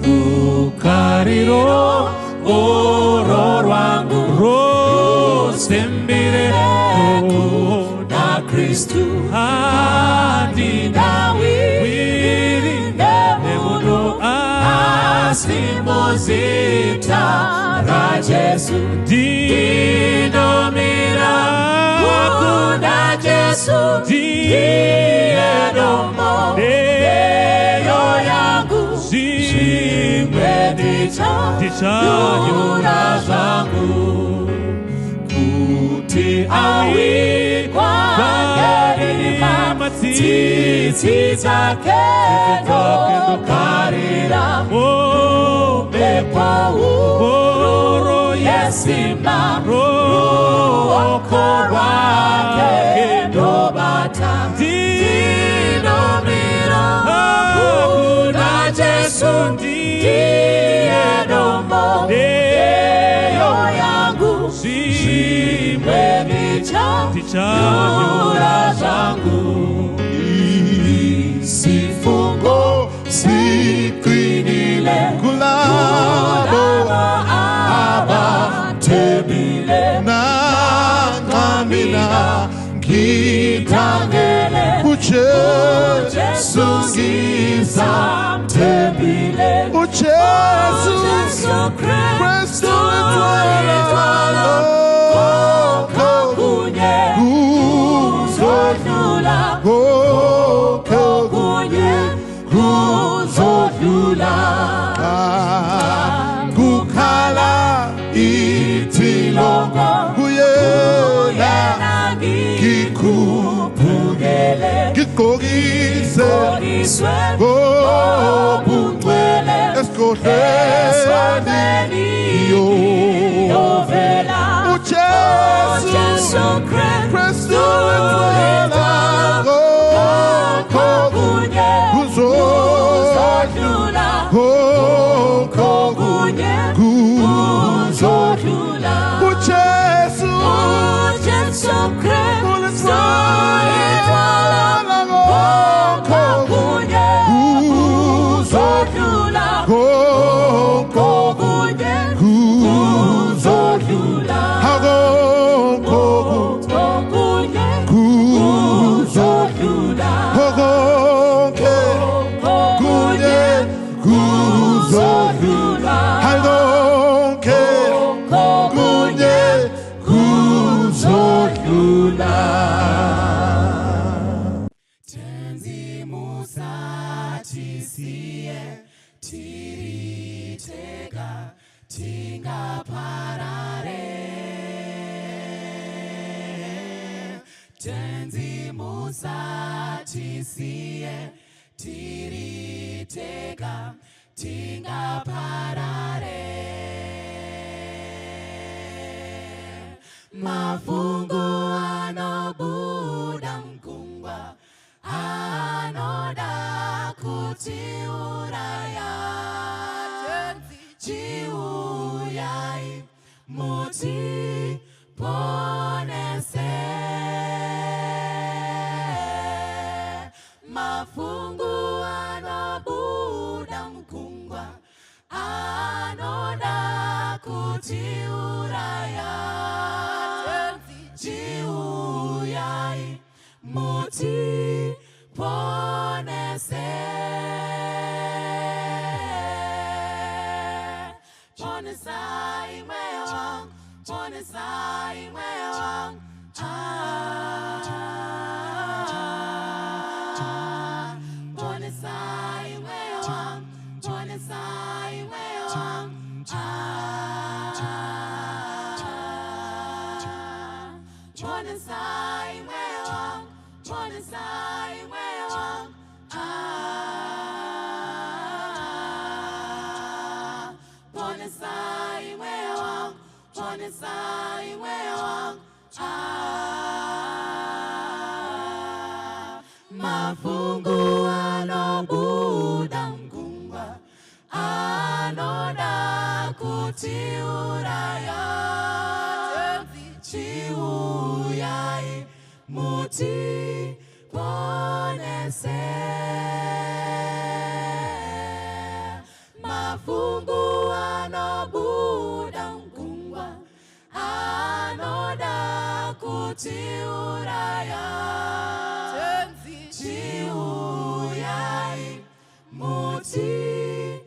rukariro oro rwangu rosembire na Kristu hadi nawirinde muno asimozita ra Jesu dinomira kukunda Jesu diedomo deyo yangu zimwe dicha yura zangu kuti awi kwa titi zake karira upepo uro yesima ruokora kedobata dinomira kuna Jesu diedomo deyo yangu zimwe dicha yura zangu sifungo sikwinile kulabo abatebile na ngamina kitangele uchesu ngiza tebile uchesu Kristu etwala kokunye uzodlula kukhala itilongo kuyena ngikhuphukele ngigqokise ngobungcwele esigodlweni yovela uJesu Kristu etwala kokunye kuzodlula kokunye kuzodlula uJesu Kristu etwala kokunye kuzodlula kokunye kuzodlula kokunye kuzodlula mafungu anobuda mkungwa anoda kutiuraya chiuyai muti ponese mafungu anobuda mkungwa anoda kutiuraya chiuyai muti ponese ponesai mewang mafungu anobuda mkungwa anoda kutiuraya chiuyai muti ponese mafungu anobuda mgungwa anoda kutiuraya. Chiuyai mutiponese.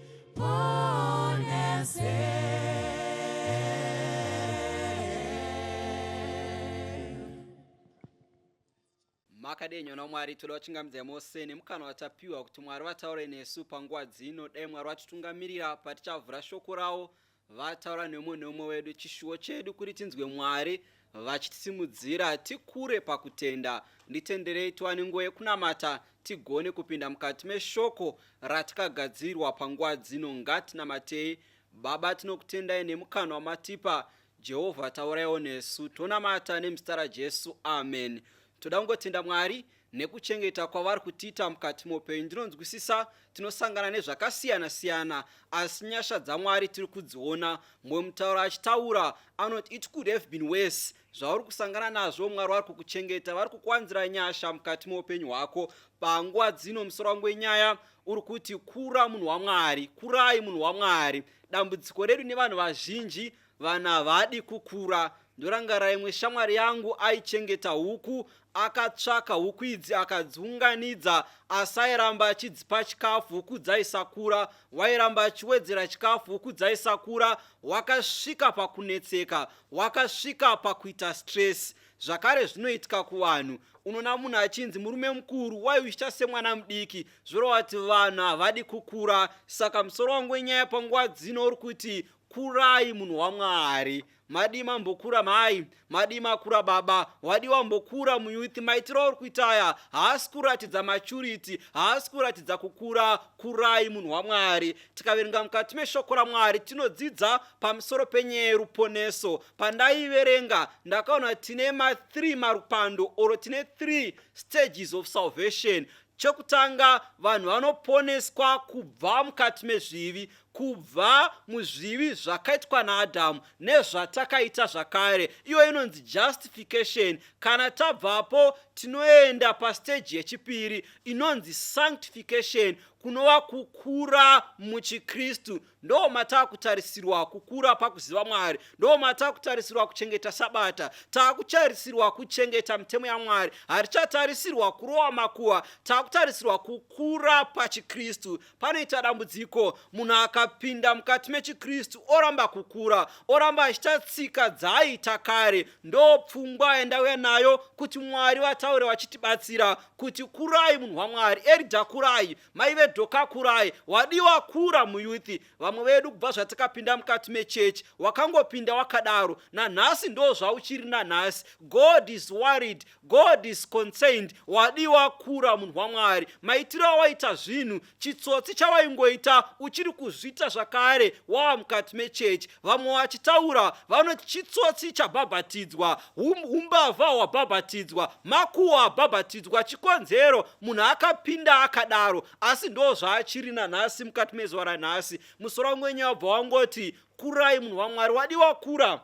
Makadenyo na Mwari toda chingamidza Mose nemukana watapiwa kuti Mwari vataure nesu panguva dzino. Dai Mwari vatitungamirira patichavhura shoko rawo, vataura nemwe wedu, chishuwo chedu kuti tinzwe Mwari vachitisimudzira tikure pakutenda. Nditenderei tiwane nguva yekunamata tigone kupinda mukati meshoko ratakagadzirwa panguva dzino. Ngatinamatei. Baba, tinokutendai nemukana wamatipa. Jehovha, tauraiwo nesu. Tonamata nemuzita raJesu, amen. Toda kungotenda Mwari nekuchengeta kwavari kutiita mukati muupenyu. Ndinonzwisisa tinosangana nezvakasiyana siyana, asi nyasha dzaMwari tiri kudziona. Mumwe mutauro achitaura anoti it could have been worse. Zvauri kusangana nazvo Mwari vari kukuchengeta, vari kukuwanzira nyasha mukati muupenyu hwako. Panguva dzino musoro wangu wenyaya uri kuti kura munhu waMwari, kurai munhu waMwari. Dambudziko redu nevanhu vazhinji, vanhu havadi kukura. Ndorangarira imwe shamwari yangu aichengeta huku, akatsvaka huku idzi akadziunganidza, asi airamba achidzipa chikafu, huku dzaisakura. Wairamba achiwedzera chikafu, huku dzaisakura. Wakasvika pakunetseka, wakasvika pakuita stress. Zvakare zvinoitika kuvanhu. Unoona munhu achinzi murume mukuru, wai uchiita semwana mudiki, zvoreva kuti vanhu havadi kukura. Saka musoro wangu wenyaya panguva dzino uri kuti kurai munhu waMwari. Madi mambokura mai, madi makura baba, wadi wambokura muyuthi. Maitiro uri kuita aya haasi kuratidza maturity, haasi kuratidza kukura. Kurai munhu waMwari. Tikaverenga mukati meshoko raMwari tinodzidza pamusoro penyaya yeruponeso. Pandaiverenga ndakaona tine 3 marupando, oro tine 3 stages of salvation. Chokutanga, vanhu vanoponeswa kubva mukati mezvivi, kubva muzvivi zvakaitwa naAdhamu nezvatakaita zvakare. Iyo inonzi justification. Kana tabvapo tinoenda pastage yechipiri inonzi sanctification, kunova kukura muchiKristu. Ndo matakutarisirwa kukura pakuziva Mwari, ndo matakutarisirwa kuchengeta sabata, takutarisirwa kuchengeta mitemo yaMwari. Hatichatarisirwa kurova makuwa, takutarisirwa kukura pachiKristu. Panoita dambudziko, munhu akapinda mukati mechiKristu oramba kukura, oramba achiita tsika dzaaiita kare. Ndo pfungwa yandauya nayo kuti Mwari vataure vachitibatsira kuti kurai munhu waMwari. Eridha kurai, maive Dhoka kurai, wadiwa kura muyuthi. Vamwe vedu kubva zvatakapinda mukati mechechi wakangopinda wakadaro, nanhasi ndo zvauchiri nanhasi. God is worried, God is concerned. Wadiwa kura munhu waMwari. Maitiro awaita zvinhu, chitsotsi chawaingoita uchiri kuzviita zvakare wava mukati mechechi. Vamwe vachitaura vanoti chitsotsi chabhabhatidzwa, umbavha hwabhabhatidzwa, makuhwa abhabhatidzwa. Chikonzero munhu akapinda akadaro, asi ndo zvaachiri nanhasi mukati mezuva ranhasi. Musoro wangu wenyaya wabva wangoti kurai munhu waMwari. Wadiwa kura.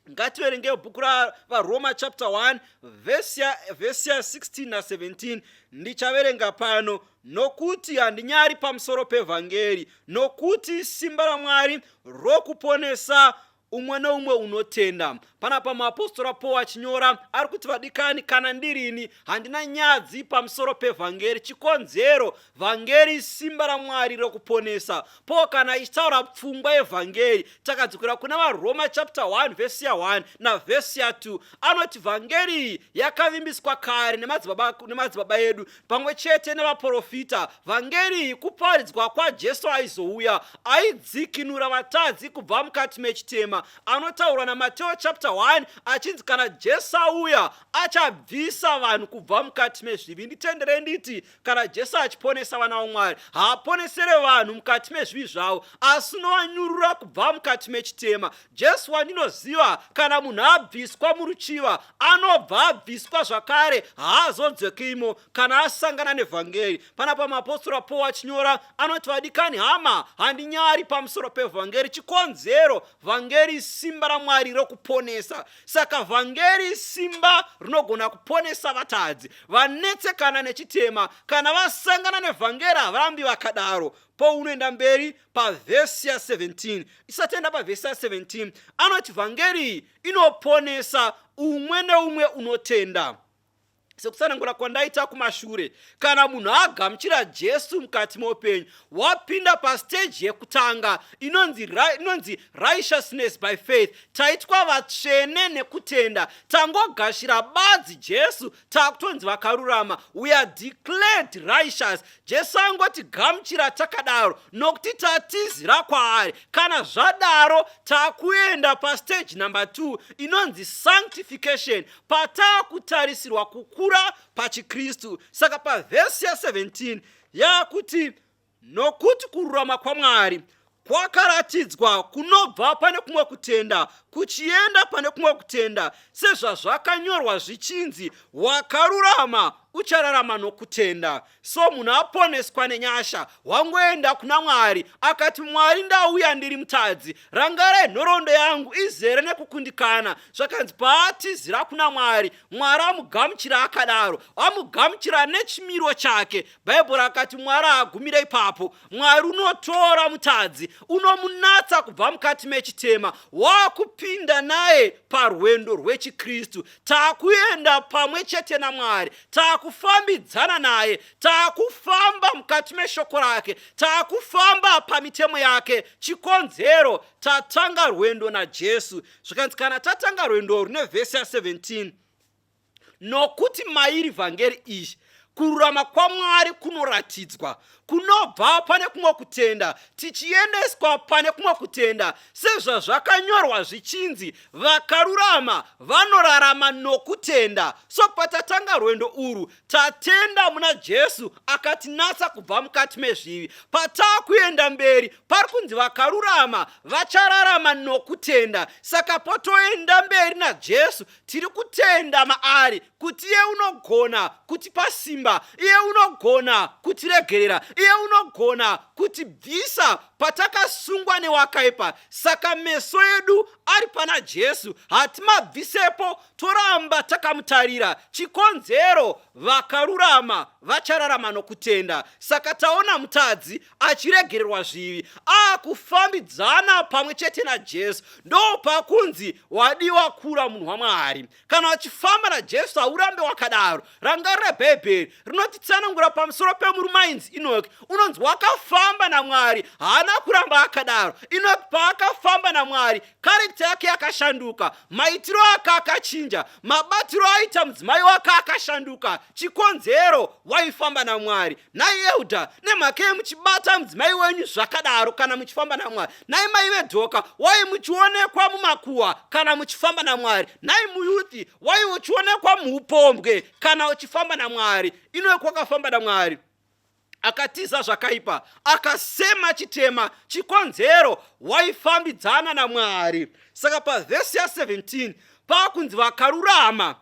Ngativerenge bhuku raRoma chapter 1 verse 16 na 17. Ndichaverenga pano. Nokuti handinyari pamusoro pevhangeri, nokuti simba raMwari rokuponesa umwe neumwe unotenda. Panapa muapostora Paul achinyora ari kuti vadikani, kana ndirini handina nyadzi pamusoro pevhangeri. Chikonzero, vhangeri simba raMwari rokuponesa. Paul kana ichitaura pfungwa yevhangeri, takadzokera kuna vaRoma chapter 1 verse 1 na verse 2, anoti vhangeri yakavimbiswa kare nemadzibaba edu pamwe chete nevaprofita. Vhangeri kuparidzwa kwaJesu aizouya, aidzikinura vatadzi kubva mukati mechitema. Anotaura naMateo chapter 1 achinzi kana Jesu auya achabvisa vanhu kubva mukati mezvivi. Nditenderei nditi kana Jesu achiponesa vana vaMwari, haaponesere vanhu mukati mezvivi zvavo, asi unovanyurura kubva mukati mechitema. Jesu wandinoziva, kana munhu abviswa muruchiva anobva abviswa zvakare, haazodzokeimo kana asangana nevhangeri. Panapa muapostora Paul achinyora anoti vadikani, hama handinyari pamusoro pevhangeri. Chikonzero, vhangeri simba raMwari rokuponesa. Saka vhangeri simba rinogona kuponesa vatadzi vanetsekana nechitema. Kana vasangana nevhangeri havarambi vakadaro. pounoenda mberi pavhesi ya17. Isatenda pavhesi ya17 anoti vhangeri inoponesa umwe neumwe unotenda. Sekutsanangura kwandaita kumashure, kana munhu agamuchira Jesu mukati meupenyu, wapinda pastage yekutanga inonzi righteousness by faith, taitwa vatsvene nekutenda, tangogashira badzi Jesu takutonzi vakarurama, we are declared righteous. Jesu angoti gamuchira takadaro nokuti tatizira kwaari. Kana zvadaro takuenda pastage number 2 inonzi sanctification, patakutarisirwa kukura pachikristu. Saka pavhesi ya17 yakuti nokuti kururama kwaMwari kwakaratidzwa kunobva pane kumwe kutenda kuchienda pane kumwe kutenda, sezvazvakanyorwa zvichinzi, wakarurama uchararama nokutenda. So munhu aponeswa nenyasha, wangoenda kuna Mwari akati, Mwari ndauya ndiri mutadzi, rangarai nhoroondo yangu izere nekukundikana. Zvakanzi paatizira kuna Mwari, Mwari amugamuchira akadaro, amugamuchira nechimiro chake. Bhaibheri akati Mwari agumira ipapo. Mwari unotora mutadzi, unomunatsa kubva mukati mechitema, wakupinda naye parwendo rwechikristu. Takuenda pamwe chete naMwari, takufambidzana naye, takufamba mukati meshoko rake, takufamba pamitemo yake. Chikonzero, tatanga rwendo naJesu. Zvikanzi kana tatanga rwendo rune vhesi ya17, nokuti mairi vhangeri izhi kururama kwaMwari kunoratidzwa kunobva pane kumwe kutenda tichiendeswa pane kumwe kutenda, sezvazvakanyorwa zvichinzi, vakarurama vanorarama nokutenda. So patatanga rwendo urwu, tatenda muna Jesu akatinatsa kubva mukati mezvivi. Patakuenda mberi pari kunzi vakarurama vachararama nokutenda. Saka potoenda mberi naJesu tiri kutenda maari kuti iye unogona kutipa simba, iye unogona kutiregerera, iye unogona kutibvisa patakasungwa newakaipa. Saka meso edu ari pana Jesu, hatimabvisepo, toramba takamutarira. Chikonzero, vakarurama vachararama nokutenda. Saka taona mutadzi achiregererwa zvivi, akufambidzana pamwe chete naJesu. Ndo pakunzi wadiwa kura munhu waMwari. Kana wachifamba naJesu haurambe wakadaro. Rangarira Bhaibheri rinotitsanangura pamusoro pemurumainzi Enoki. Unonzi wakafamba naMwari, haana kuramba akadaro. Enoki paakafamba naMwari, karekta yake yakashanduka, maitiro ake akachinja, mabatiro aita mudzimai wake akashanduka. Chikonzero, waifamba naMwari. NaEudha, nemhaka yemuchibata mudzimai wenyu zvakadaro kana muchifamba naMwari. Nai mai veDhoka, wai muchionekwa mumakuhwa kana muchifamba naMwari. Nai muyuthi, wai uchionekwa muupombwe kana uchifamba naMwari. Inoki wakafamba naMwari, akatiza zvakaipa, akasema chitema. Chikonzero, waifambidzana naMwari. Saka pavhesi ya17 pakunzi vakarurama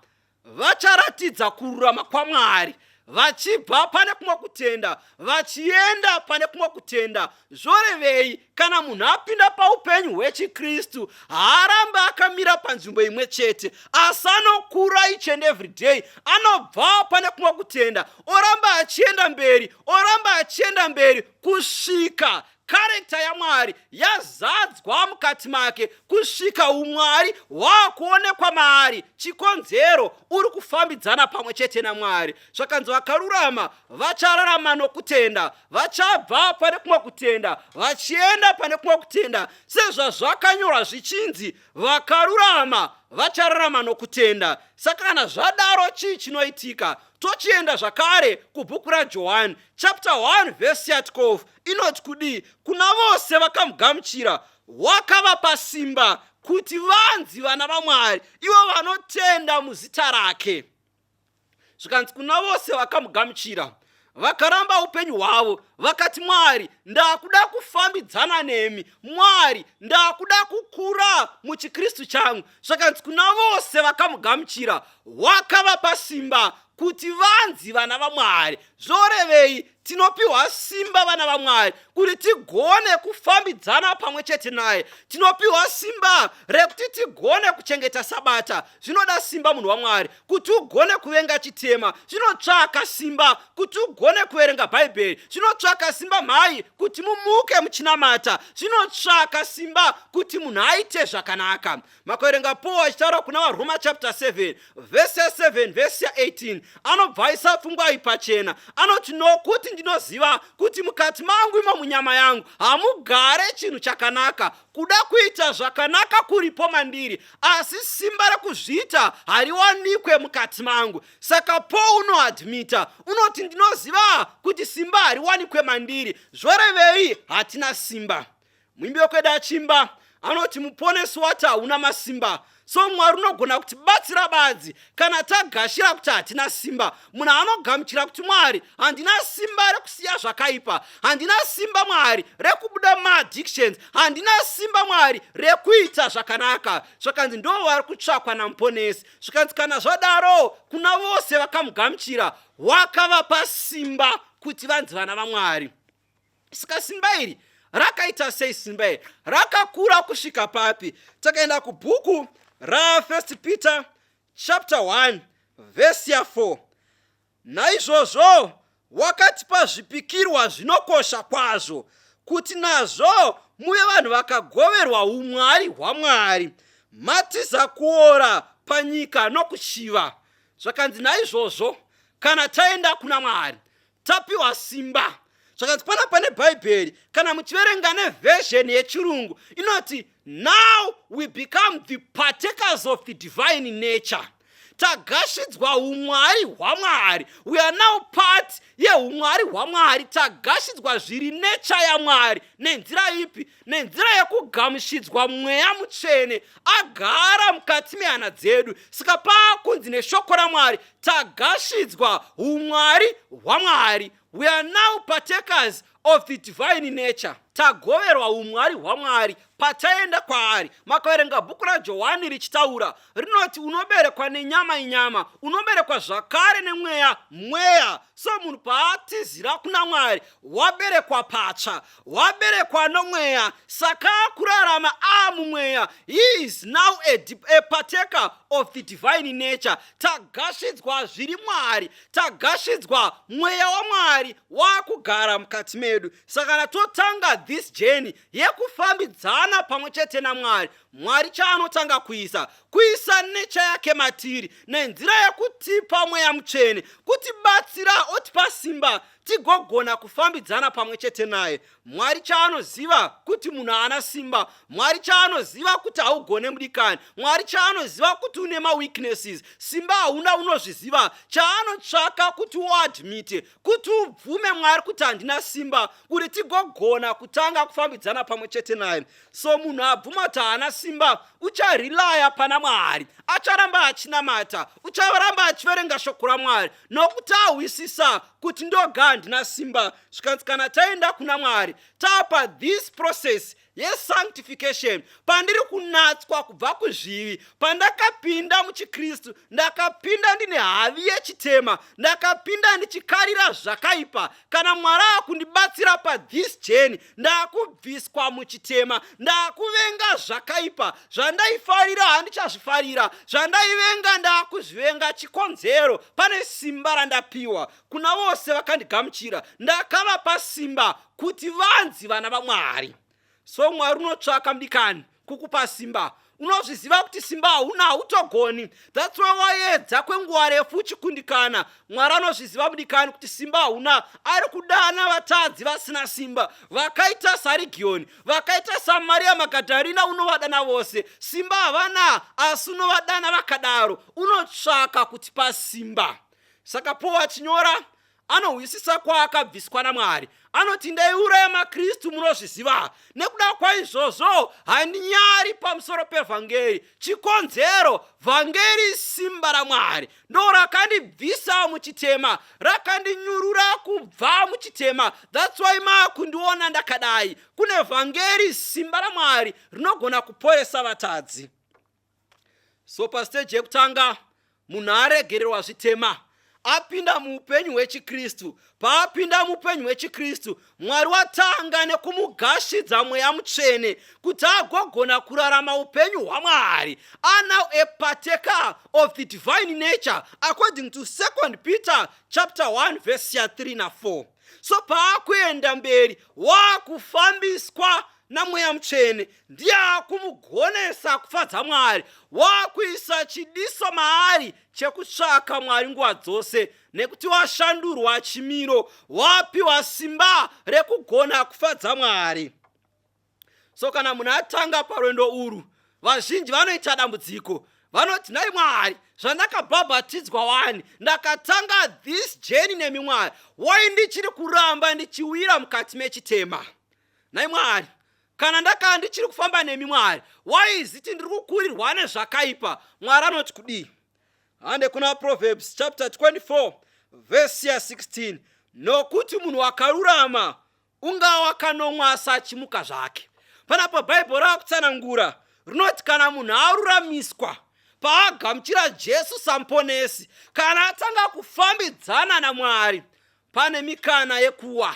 vacharatidza kururama kwaMwari, vachibva pane kumwe kutenda vachienda pane kumwe kutenda. Zvorevei kana munhu apinda paupenyu hwechikristu, haaramba akamira panzvimbo imwe chete, asi anokura each and every day. Anobva pane kumwe kutenda oramba achienda mberi, oramba achienda mberi kusvika karekta yaMwari yazadzwa mukati make, kusvika umwari hwakuonekwa maari. Chikonzero, uri kufambidzana pamwe chete naMwari. Zvakanzi vakarurama vachararama nokutenda, vachabva pane kumwe kutenda vachienda pane kumwe kutenda, sezvazvakanyorwa zvichinzi, vakarurama vachararama nokutenda. Saka kana zvadaro chii chinoitika? Tochienda zvakare kubhuku raJohani chapter 1 verse 12 inoti kudii? Kuna vose vakamugamuchira wakavapa simba kuti vanzi vana vaMwari, ivo vanotenda muzita rake. Zvikanzi kuna vose vakamugamuchira vakaramba upenyu hwavo, vakati, Mwari ndakuda kufambidzana nemi, Mwari ndakuda kukura muchikristu changu. Zvakanzi kuna vose vakamugamuchira wakavapa simba kuti vanzi vana vaMwari. Zvorevei? tinopiwa simba vana vaMwari kuti tigone kufambidzana pamwe chete naye. Tinopiwa simba rekuti tigone kuchengeta sabata, zvinoda simba munhu waMwari. Kuti ugone kuvenga chitema, zvinotsvaka simba. Kuti ugone kuverenga Bhaibheri, zvinotsvaka simba. Mhai, kuti mumuke muchinamata, zvinotsvaka simba kuti munhu aite zvakanaka. Makaverenga Paul achitaura kuna vaRoma chapter 7 verse 7 verse 18, anobva aisa pfungwa ipachena. Anoti nokuti ndinoziva kuti mukati mangu imo munyama yangu hamugare chinhu chakanaka, kuda kuita zvakanaka kuripo mandiri, asi simba rekuzviita hariwanikwe mukati mangu. Saka Paul unoadmita, unoti ndinoziva kuti simba hariwanikwe mandiri. Zvorevei hatina simba? Mwimbi wekwedu achimba anoti muponesi wati hauna masimba. So Mwari unogona kutibatsira badzi kana tagashira kuti hatina simba. Munhu anogamuchira kuti Mwari, handina simba rekusiya zvakaipa, handina simba Mwari rekubuda muaddictions, handina simba Mwari rekuita zvakanaka. Zvakanzi ndo vari kutsvakwa namuponesi. Zvakanzi kana zvadaro, kuna vose vakamugamuchira wakavapa simba kuti vanzi vana vaMwari. Saka simba iri rakaita sei? Simba iri rakakura kusvika papi? Takaenda kubhuku ra 1 Peter chapter 1 verse 4. Naizvozvo wakatipa zvipikirwa zvinokosha kwazvo, kuti nazvo muve vanhu vakagoverwa umwari hwaMwari, matiza kuora panyika nokuchiva. Zvakanzi naizvozvo kana taenda kuna Mwari tapiwa simba. Zvakanzi pane Bhaibheri, kana muchiverenga neversion yechirungu, inoti now we become the partakers of the divine nature. Tagashidzwa umwari hwaMwari. We are now part yeumwari hwaMwari. Tagashidzwa zviri nature yaMwari. Nenzira ipi? Nenzira yekugamushidzwa mweya mutsvene agara mukati mehana dzedu. Saka pakunzi neshoko raMwari tagashidzwa umwari hwaMwari. We are now partakers of the divine nature. Tagoverwa umwari hwaMwari pataenda kwaari. Makaverenga bhuku raJohani richitaura, rinoti unoberekwa nenyama inyama, unoberekwa zvakare nemweya mweya. So munhu paatizira kuna Mwari waberekwa patsva, waberekwa nomweya. Saka kurarama mumweya, he is now a partaker of the divine nature. Tagashidzwa zviri Mwari, tagashidzwa mweya waMwari wakugara mukati medu. Saka natotanga this journey yekufambidzana pamwe chete naMwari. Mwari chaanotanga kuisa nature yake matiri nenzira yekutipa mweya mutsvene, kutibatsira otipa simba tigogona kufambidzana pamwe chete naye. Mwari chaanoziva kuti munhu haana simba. Mwari chaanoziva kuti haugone mudikani. Mwari chaanoziva kuti une maweaknesses. Simba hauna, unozviziva. Chaanotsvaka kuti uadmite, kuti ubvume Mwari kuti handina simba, kuti tigogona kutanga kufambidzana pamwe chete naye. So munhu abvuma kuti haana simba ucharilaya pana Mwari, acharamba achinamata, ucharamba achiverenga shoko raMwari nokuti ahwisisa kuti ndoga handina simba. Zvikanzi kana taenda kuna Mwari tapa this process yesanctification, pandiri kunatswa kubva kuzvivi, pandakapinda muchiKristu ndakapinda ndine havi yechitema, ndakapinda ndichikarira zvakaipa. Kana Mwari akundibatsira this journey, ndakubviswa muchitema, ndakuvenga zvakaipa. Zvandaifarira handichazvifarira, zvandaivenga ndakuzvivenga. Chikonzero, pane simba randapiwa. Kuna vose vakandigamuchira ndakavapa simba kuti vanzi vana vaMwari. So Mwari unotsvaka mudikani kukupa simba. Unozviziva kuti simba hauna, hautogoni. That's why waedza kwenguva refu uchikundikana. Mwari anozviziva mudikani kuti simba hauna. Ari kudana vatadzi vasina simba, vakaita saRegioni, vakaita saMaria Magadharina. Unovadana vose, simba havana, asi unovadana vakadaro. Unotsvaka kutipa simba. Saka Paul achinyora anohwisisa kwaakabviswa naMwari. Anoti ndaiuraya maKristu, munozviziva. Nekuda kwaizvozvo handinyari pamusoro pevhangeri. Chikonzero, vhangeri simba raMwari ndo rakandibvisa muchitema, rakandinyurura kubva muchitema. That's why makundiona ndakadai. Kune vhangeri simba raMwari rinogona kuporesa vatadzi. So pastage yekutanga munhu aregererwa zvitema, apinda muupenyu hwechikristu. Paapinda muupenyu hwechikristu, Mwari watanga nekumugashidza Mweya Mutsvene kuti agogona kurarama upenyu hwaMwari. Are now a partaker of the divine nature according to 2 Peter chapter 1 verse 3 na 4. So paakuenda mberi wakufambiswa naMweya Mutsvene, ndiye akumugonesa kufadza Mwari, wakuisa chidiso maari chekutsvaka Mwari nguva dzose, nekuti washandurwa chimiro, wapiwa simba rekugona kufadza Mwari. So kana munhu atanga parwendo urwu, vazhinji vanoita dambudziko, vanoti nhai Mwari, zvandakabhabhatidzwa wani, ndakatanga this journey nemi Mwari, wai ndichiri kuramba ndichiwira mukati mechitema. Nhai Mwari, kana ndakanga ndichiri kufamba nemi Mwari, waiziti ndiri kukurirwa nezvakaipa. Mwari anoti kudii? Hande kuna Proverbs chapter 24 verse 16, nokuti munhu akarurama unga kanomwe achimuka zvake. Panapo Bhaibheri rakutsanangura rinoti kana munhu aruramiswa, paagamuchira Jesu samuponesi, kana atanga kufambidzana naMwari, pane mikana yekuwa.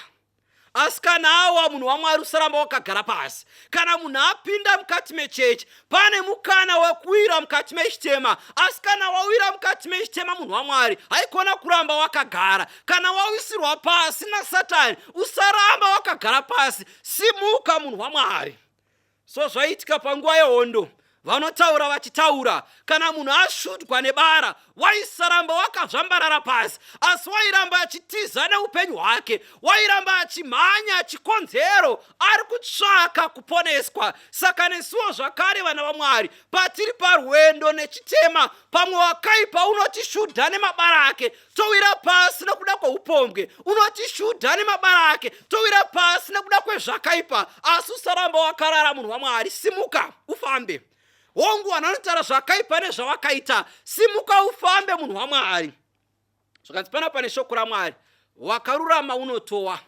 Asi kana awa munhu waMwari usaramba wakagara pasi. Kana munhu apinda mukati mechechi, pane mukana wekuwira mukati mechitema. Asi kana wawira mukati mechitema munhu waMwari, haikona kuramba wakagara. Kana wawisirwa pasi naSatani, usaramba wakagara pasi, simuka munhu waMwari. So zvaitika panguva yehondo, vanotaura vachitaura, kana munhu asvutwa nebara, waisaramba wakazvambarara pasi, asi wairamba achitiza neupenyu hwake, wairamba achimhanya chikonzero, ari kutsvaka kuponeswa. Saka nesuwo zvakare vana vaMwari, patiri parwendo nechitema, pamwe wakaipa unotishudha nemabara ake, towira pasi nekuda kweupombwe, unotishudha nemabara ake, towira pasi nekuda kwezvakaipa. Asi usaramba wakarara munhu waMwari, simuka ufambe. Hongu anotaura zvakaipa nezvawakaita, simuka ufambe munhu waMwari. Zvakanzi pane shoko raMwari, wakarurama unotowa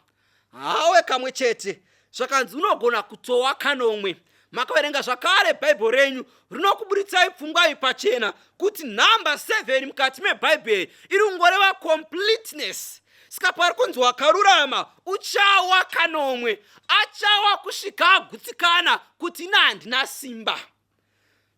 hawe kamwe chete, zvakanzi unogona kutowa kanomwe. Makaverenga zvakare Bhaibheri renyu, rinokuburitsai pfungwa pachena kuti namba 7 mukati meBhaibheri iri kungoreva completeness. Saka pari kunzi wakarurama uchawa kanomwe, achawa kusvika agutsikana kuti handina simba.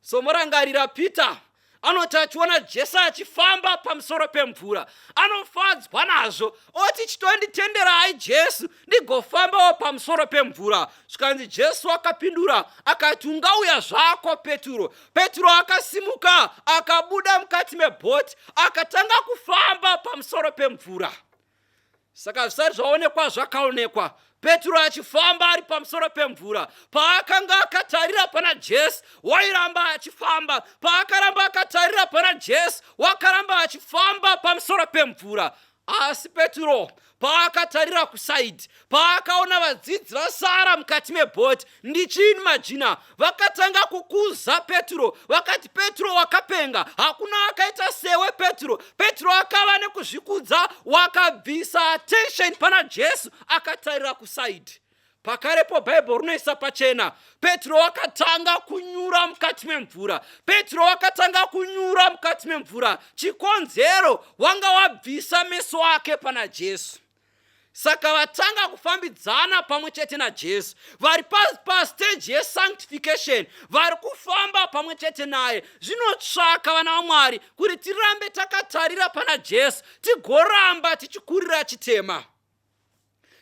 So morangarira Peter anoti achiona Jesu achifamba pamusoro pemvura, anofadzwa nazvo, oti chitonditenderai Jesu ndigofambawo pamusoro pemvura. Zvikanzi Jesu akapindura akati, ungauya zvako Petro. Petro akasimuka akabuda mukati mebhoti akatanga kufamba pamusoro pemvura. Saka zvisati zvaonekwa zvakaonekwa, Petro achifamba ari pamusoro pemvura. Paakanga akatarira pana Jesu, wairamba achifamba. Paakaramba akatarira pana Jesu, wakaramba achifamba pamusoro pemvura. Asi Petro paakatarira kusaidi, paakaona vadzidzi vasara mukati mebhoti, ndichini majina, vakatanga kukuza Petro. Vakati, Petro wakapenga, hakuna akaita sewe Petro. Petro akava nekuzvikudza, wakabvisa attention pana Jesu, akatarira kusaidi. Pakarepo Bhaibheri rinoisa pachena, Petro wakatanga kunyura mukati memvura. Petro wakatanga kunyura mukati memvura. Chikonzero wanga wabvisa meso ake pana Jesu. Saka vatanga kufambidzana pamwe chete naJesu, vari pastage yesanctification, vari kufamba pamwe chete naye. Zvinotsvaka vana vaMwari kuti tirambe takatarira pana Jesu, tigoramba tichikurira chitema.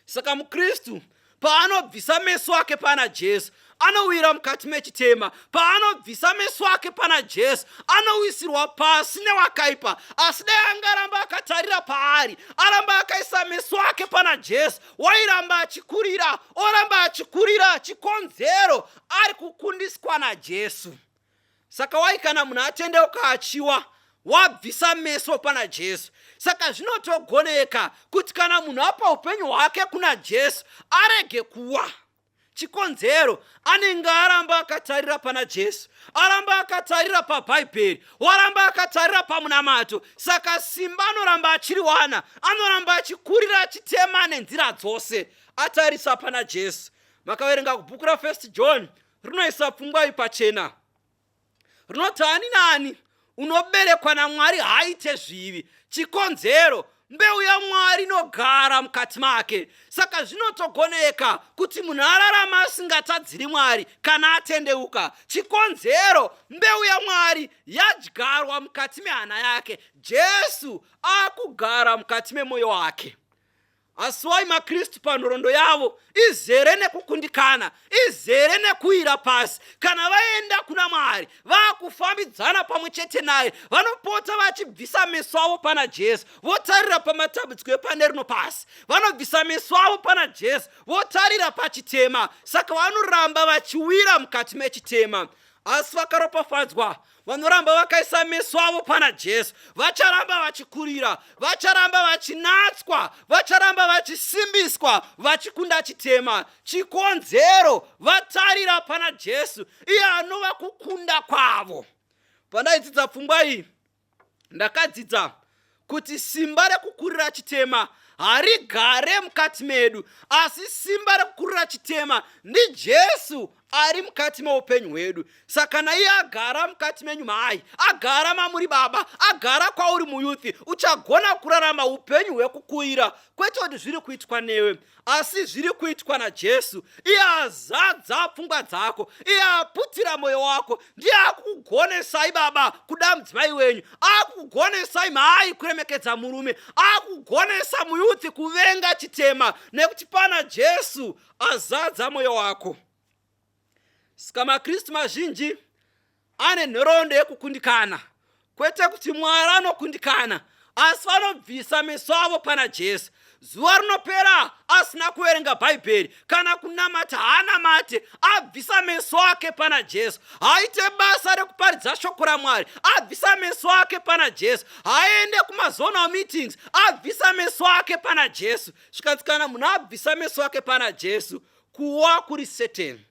Saka muKristu paanobvisa meso ake pana Jesu, anowira mukati mechitema. Paanobvisa meso ake pana Jesu, anowisirwa pasi newakaipa. Asi dai angaramba akatarira paari, aramba akaisa meso ake pana Jesu, wairamba achikurira, oramba achikurira chikonzero ari kukundiswa naJesu. Saka waikana munhu atendeuka achiwa, wabvisa meso pana Jesu. Saka zvinotogoneka kuti kana munhu apa upenyu hwake kuna Jesu, arege kuwa. Chikonzero anenge aramba akatarira pana Jesu, aramba akatarira paBhaibheri, waramba akatarira pamunamato. Saka simba anoramba achiriwana, anoramba achikurira chitema nenzira dzose, atarisa pana Jesu. Makaverenga kubhuku ra1 John rinoisa pfungwa pachena, rinoti ani nani unoberekwa naMwari haaite zvivi. Chikonzero, mbeu yaMwari inogara mukati make. Saka zvinotogoneka kuti munhu ararama asingatadziri Mwari kana atendeuka. Chikonzero, mbeu yaMwari yadyarwa mukati mehana yake. Jesu akugara mukati memwoyo wake. Asi maKristu panhoroondo yavo izere nekukundikana, izere nekuwira pasi. Kana vaenda kuna Mwari, vakufambidzana pamwe chete naye, vanopota vachibvisa meso avo pana Jesu, votarira pamatambudziko epane rino pasi. Vanobvisa meso avo pana Jesu, votarira pachitema. Saka vanoramba vachiwira mukati mechitema. Asi vakaropafadzwa vanoramba vakaisa meso avo pana Jesu, vacharamba vachikurira, vacharamba vachinatswa, vacharamba vachisimbiswa, vachikunda chitema. Chikonzero, vatarira pana Jesu, iye anova kukunda kwavo. Pandaidzidza pfungwa iyi, ndakadzidza kuti simba rekukurira chitema harigare mukati medu, asi simba rekukurira chitema ndi Jesu ari mukati meupenyu hwedu. Saka naiye agara mukati menyu mai, agara mamuri baba, agara kwauri muyuthi, uchagona kurarama upenyu hwekukuira, kwete kuti zviri kuitwa newe, asi zviri kuitwa naJesu. Iye azadza pfungwa dzako, iye aputira mwoyo wako, ndiye akukugonesai baba kuda mudzimai wenyu, akukugonesai mai kuremekedza murume, akukugonesa muyuthi kuvenga chitema, nekuti pana Jesu azadza mwoyo wako. Saka maKristu mazhinji ane nhoroondo yekukundikana, kwete kuti Mwari anokundikana, asi vanobvisa meso avo pana Jesu. Zuva rinopera asina kuverenga Bhaibheri kana kunamata, haanamate, abvisa meso ake pana Jesu. Haite basa rekuparidza shoko raMwari, abvisa meso ake pana Jesu. Haende kumazonal meetings, abvisa meso ake pana Jesu. Zvikatsikana munhu abvisa meso ake pana Jesu, kuwa kuri seteni.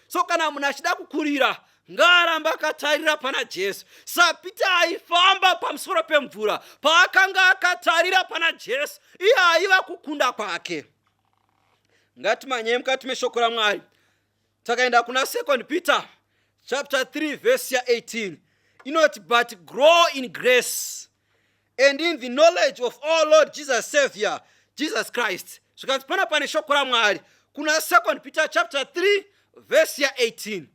So kana munhu achida kukurira, ngaaramba akatarira pana Jesu. Sapita aifamba pamusoro pemvura, paakanga akatarira pana Jesu, iye aiva kukunda kwake. Ngatimanye mukati meshoko raMwari. Takaenda kuna 2 Peter chapter 3 verse 18. Inoti, but grow in grace and in the knowledge of our Lord Jesus Savior, Jesus Christ. Zvikanzi pane shoko raMwari kuna 2 Peter chapter 3 verse 18.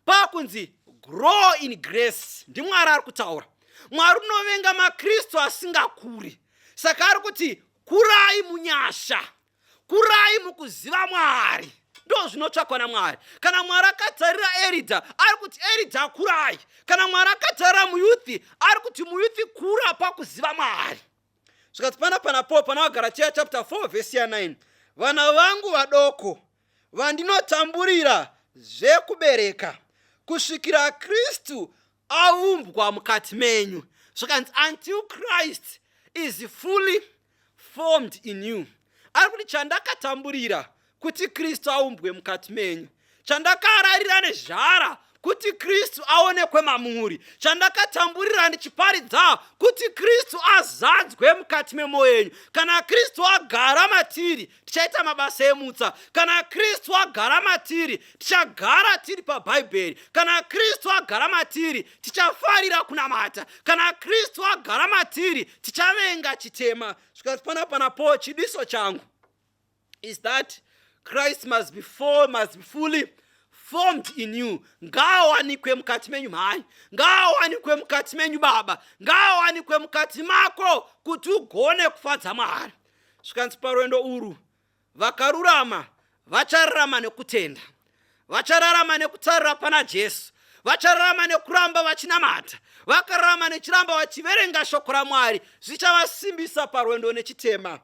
Pakunzi grow in grace, ndi Mwari ari kutaura. Mwari unovenga maKristu asingakuri. Saka ari kuti kurai munyasha, kurai mukuziva Mwari. Ndo zvinotsvakwa naMwari. Kana Mwari akatarira Eridha, ari kuti Eridha kurai. Kana Mwari akatarira muyuthi, ari kuti muyuthi kura pakuziva Mwari. Zvikati panapo pana Galatians chapter 4 verse 9. Vana vangu vadoko, vandinotamburira zvekubereka, kusvikira Kristu aumbwa mukati menyu. Zvikanzi until Christ is fully formed in you. Ari kuti chandakatamburira kuti Kristu aumbwe mukati menyu, chandakararira nezvara kuti Kristu aonekwe mamuri, chandakatamburira ndichiparidza kuti Kristu azadzwe mukati memwoyo yenyu. Kana Kristu agara matiri, tichaita mabasa emutsa. Kana Kristu agara matiri, tichagara tiri paBhaibheri. Kana Kristu agara matiri, tichafarira kunamata. Kana Kristu agara matiri, tichavenga chitema. Zvikati panapo chidiso changu is that Christ must be fully formed in you. Ngaawanikwe mukati menyu mai, ngaawanikwe mukati menyu baba, ngaawanikwe mukati mako kuti ugone kufadza Mwari. Zvikanzi parwendo urwu, vakarurama vachararama nekutenda, vachararama nekutarira pana Jesu, vachararama nekuramba vachinamata, vakararama nechiramba vachiverenga shoko raMwari. Zvichavasimbisa parwendo nechitema.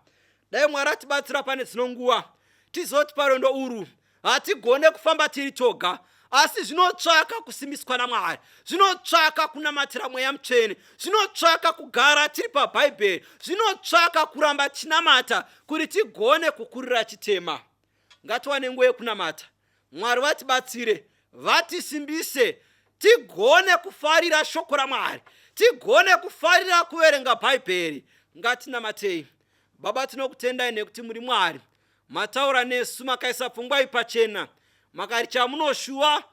Dai Mwari atibatsira pane dzino nguva, tizoti parwendo urwu hatigone kufamba tiri toga, asi zvinotsvaka kusimbiswa naMwari, zvinotsvaka kunamatira mweya mutsvene, zvinotsvaka kugara tiri paBhaibheri, zvinotsvaka kuramba chinamata kuti tigone kukurira chitema. Ngatiwane nguva yekunamata. Mwari vatibatsire, vatisimbise, tigone kufarira shoko raMwari, tigone kufarira kuverenga Bhaibheri. Ngatinamatei. Baba, tinokutendai nekuti muri Mwari, mataura nesu, makaisa pfungwa ipachena, makari chamunoshuva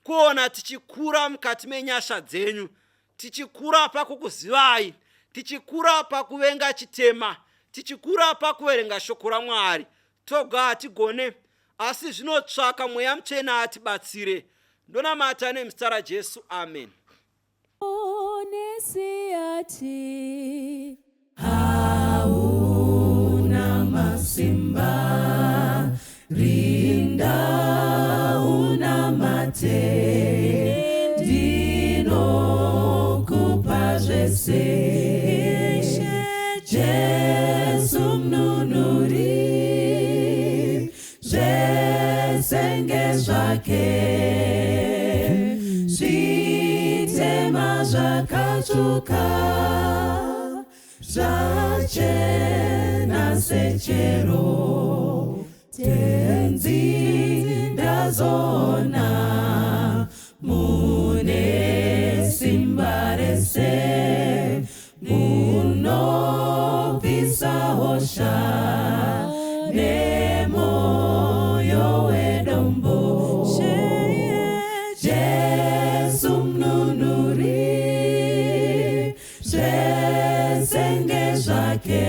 kuona tichikura mukati menyasha dzenyu. tichikura pakukuzivai, tichikura pakuvenga chitema, tichikura pakuverenga shoko raMwari, toga hatigone, asi zvinotsvaka mweya mutsvene atibatsire. Ndonamata nemuzita raJesu, amen. Onesiati hauna masimba, rinda una mate, ndinokupa zvese. Jesu mnunuri, zvesenge zvake, zvitema zvakatsvuka, zvachena sechero, tenzi ndazona, mune simba rese, munobvisa hosha nemoyo wedombo. Jesu mnunuri, zvesenge zvake,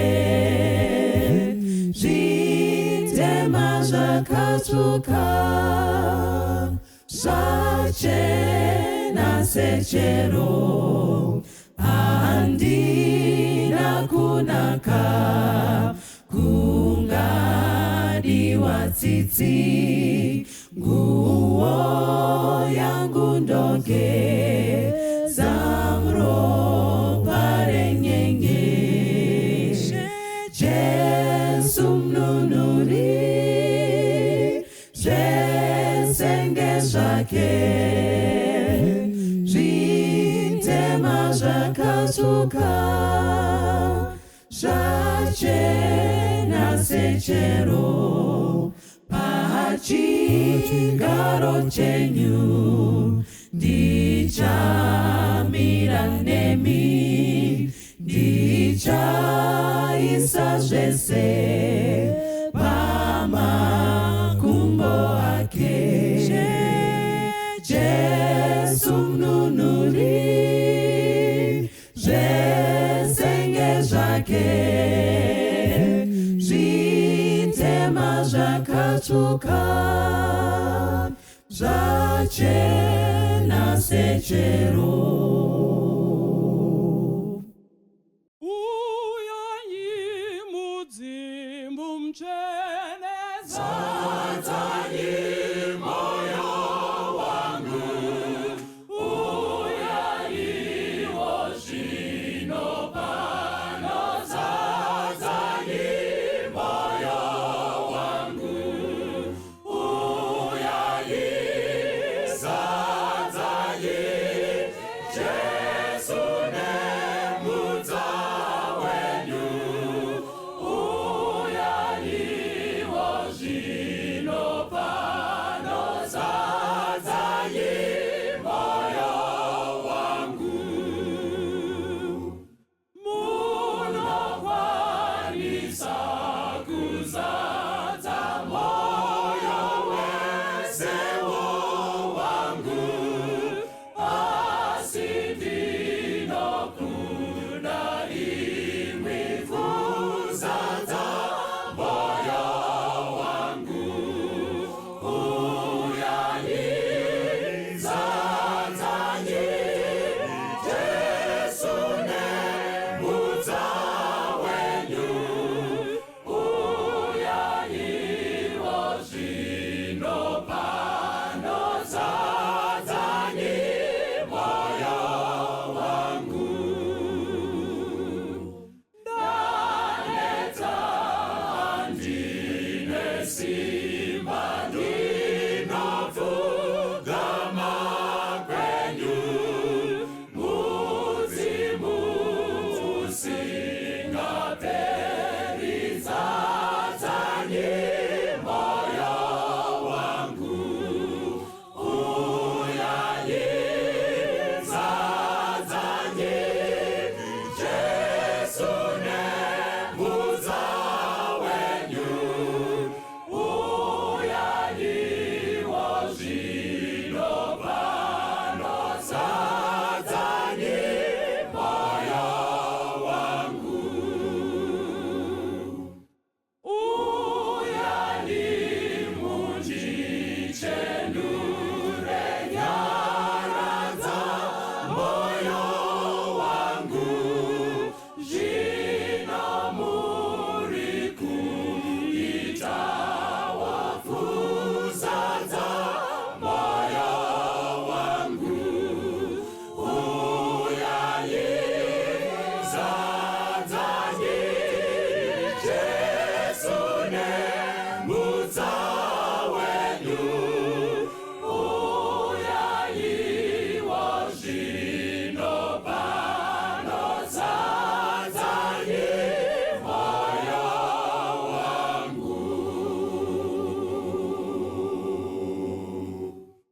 zvitema zvakatsvuka, zvachena sechero, handina kunaka kungadiwa tsitsi, nguo yangu ndogeza muropa renyenye. Jesu mnunuri, zvesenge zvake, zvitema zvakatsvuka, zvachena sechero, pachigaro chenyu ndichamira nemi, ndichaisa zvese pamakumbo ake. Jesu mnunuri, zvesenge zvake, zvitema zvakatsvuka, zvachena sechero.